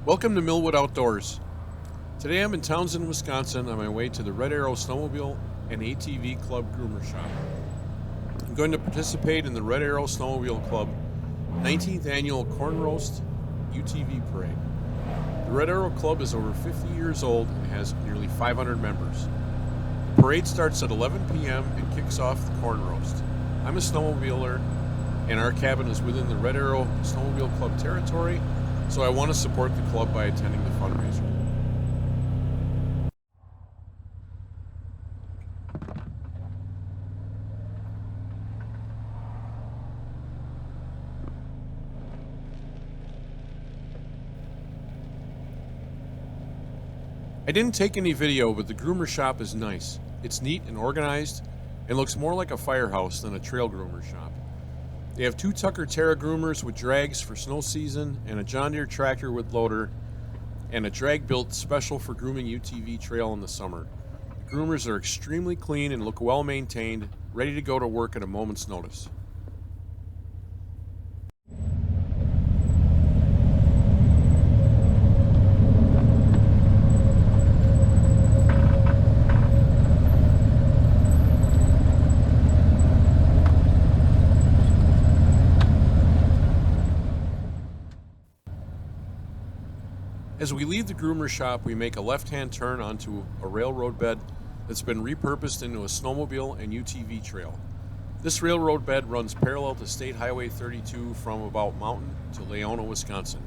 Welcome to Millwood Outdoors. Today I'm in Townesend, Wisconsin on my way to the Red Arrow Snowmobile and ATV Club groomer shop. I'm going to participate in the Red Arrow Snowmobile Club 19th Annual Corn Roast UTV Parade. The Red Arrow Club is over 50 years old and has nearly 500 members. The parade starts at 11 p.m. and kicks off the Corn Roast. I'm a snowmobiler and our cabin is within the Red Arrow Snowmobile Club territory, so I want to support the club by attending the fundraiser. I didn't take any video, but the groomer shop is nice. It's neat and organized and looks more like a firehouse than a trail groomer shop. They have 2 Tucker Terra groomers with drags for snow season and a John Deere tractor with loader and a drag built special for grooming UTV trail in the summer. The groomers are extremely clean and look well maintained, ready to go to work at a moment's notice. As we leave the groomer shop, we make a left-hand turn onto a railroad bed that's been repurposed into a snowmobile and UTV trail. This railroad bed runs parallel to State Highway 32 from about Mountain to Leona, Wisconsin.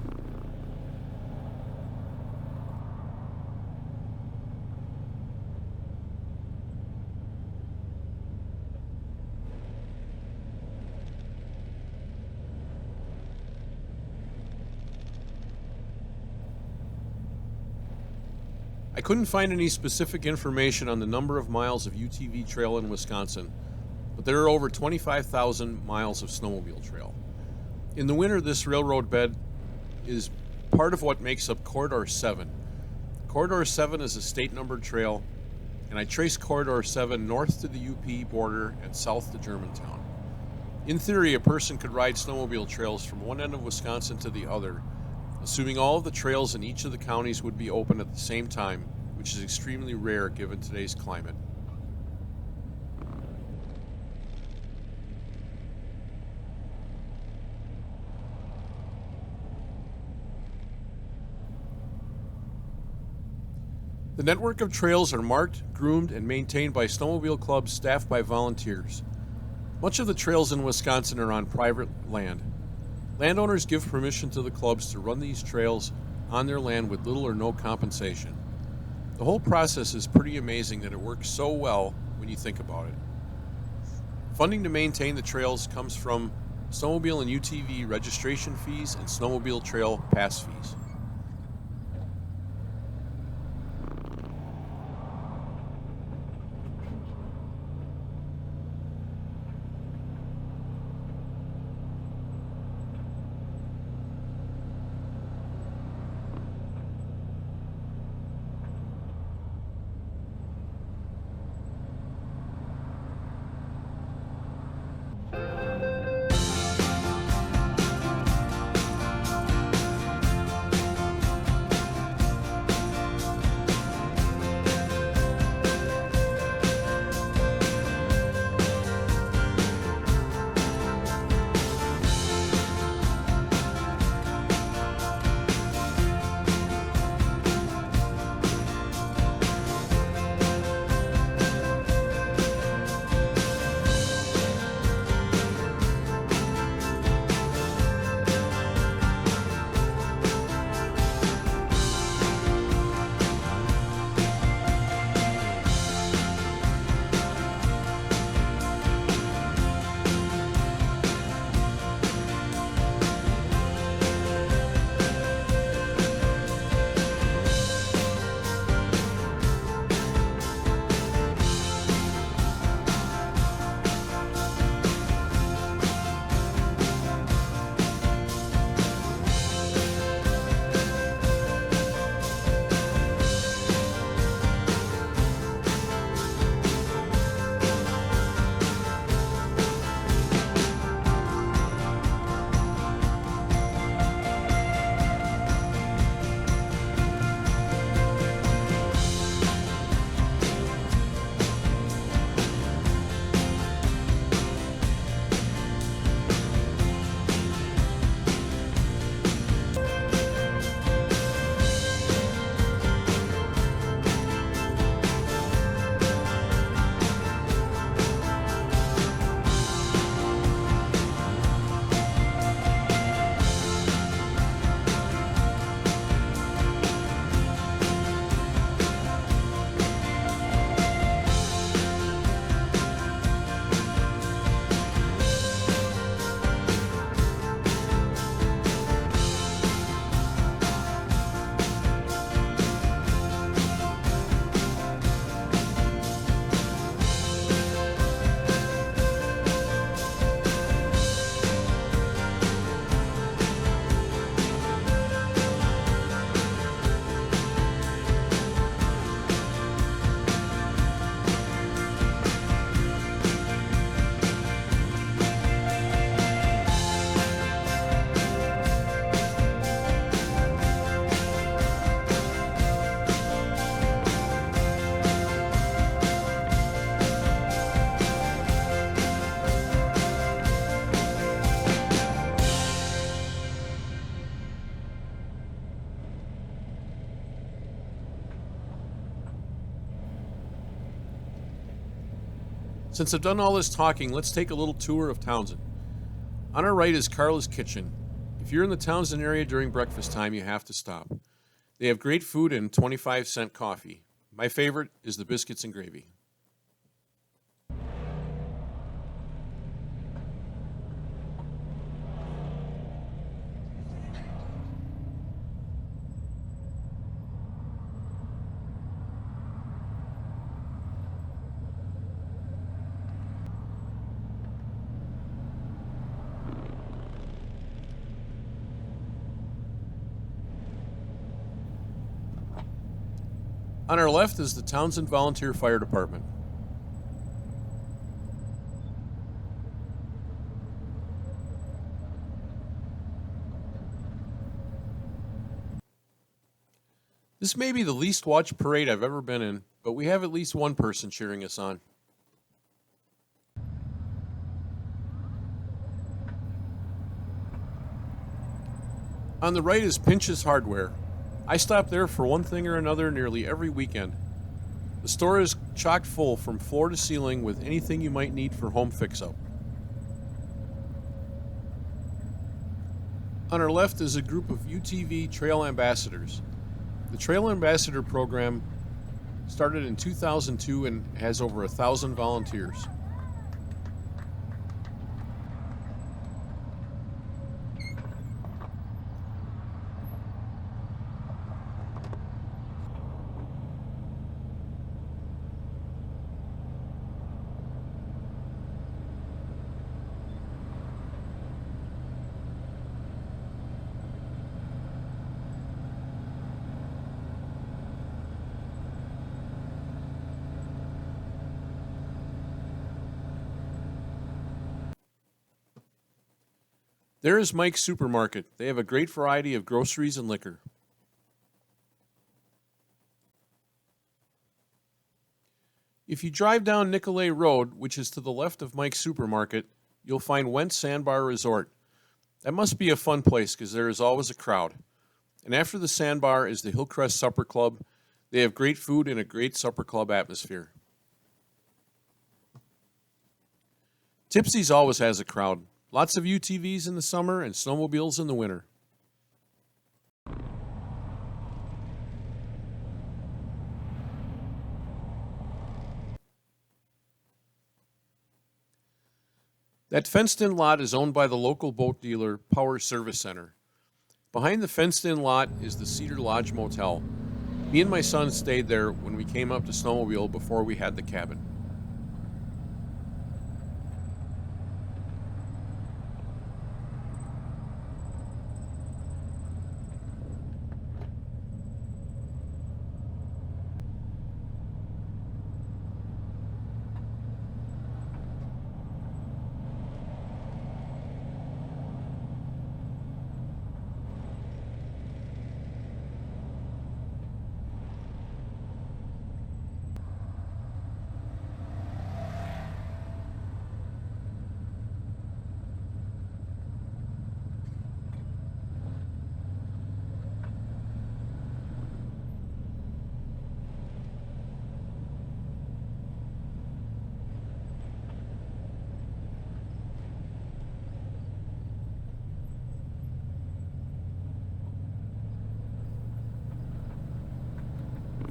I couldn't find any specific information on the number of miles of UTV trail in Wisconsin, but there are over 25,000 miles of snowmobile trail. In the winter, this railroad bed is part of what makes up Corridor 7. Corridor 7 is a state-numbered trail, and I traced Corridor 7 north to the UP border and south to Germantown. In theory, a person could ride snowmobile trails from one end of Wisconsin to the other, assuming all of the trails in each of the counties would be open at the same time, which is extremely rare given today's climate. The network of trails are marked, groomed, and maintained by snowmobile clubs staffed by volunteers. Much of the trails in Wisconsin are on private land. Landowners give permission to the clubs to run these trails on their land with little or no compensation. The whole process is pretty amazing that it works so well when you think about it. Funding to maintain the trails comes from snowmobile and UTV registration fees and snowmobile trail pass fees. Since I've done all this talking, let's take a little tour of Townsend. On our right is Carla's Kitchen. If you're in the Townsend area during breakfast time, you have to stop. They have great food and 25-cent coffee. My favorite is the biscuits and gravy. On our left is the Townsend Volunteer Fire Department. This may be the least watched parade I've ever been in, but we have at least one person cheering us on. On the right is Pinch's Hardware. I stop there for one thing or another nearly every weekend. The store is chock full from floor to ceiling with anything you might need for home fix-up. On our left is a group of UTV Trail Ambassadors. The Trail Ambassador program started in 2002 and has over 1,000 volunteers. There is Mike's Supermarket. They have a great variety of groceries and liquor. If you drive down Nicolay Road, which is to the left of Mike's Supermarket, you'll find Wentz Sandbar Resort. That must be a fun place because there is always a crowd. And after the Sandbar is the Hillcrest Supper Club. They have great food and a great supper club atmosphere. Tipsy's always has a crowd. Lots of UTVs in the summer and snowmobiles in the winter. That fenced-in lot is owned by the local boat dealer, Power Service Center. Behind the fenced-in lot is the Cedar Lodge Motel. Me and my son stayed there when we came up to Snowmobile before we had the cabin.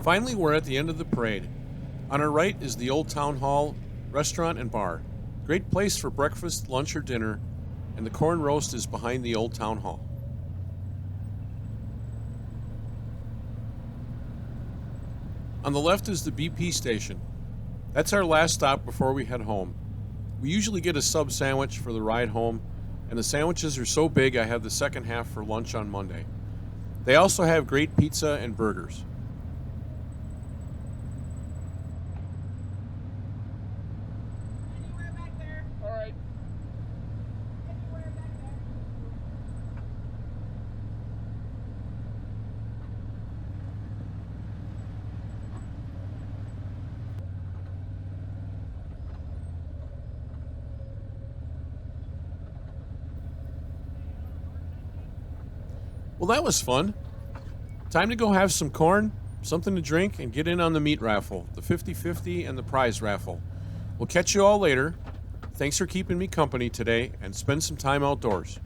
Finally, we're at the end of the parade. On our right is the Old Town Hall restaurant and bar. Great place for breakfast, lunch, or dinner, and the corn roast is behind the Old Town Hall. On the left is the BP station. That's our last stop before we head home. We usually get a sub sandwich for the ride home, and the sandwiches are so big I have the second half for lunch on Monday. They also have great pizza and burgers. Well, that was fun. Time to go have some corn, something to drink, and get in on the meat raffle, the 50-50 and the prize raffle. We'll catch you all later. Thanks for keeping me company today, and spend some time outdoors.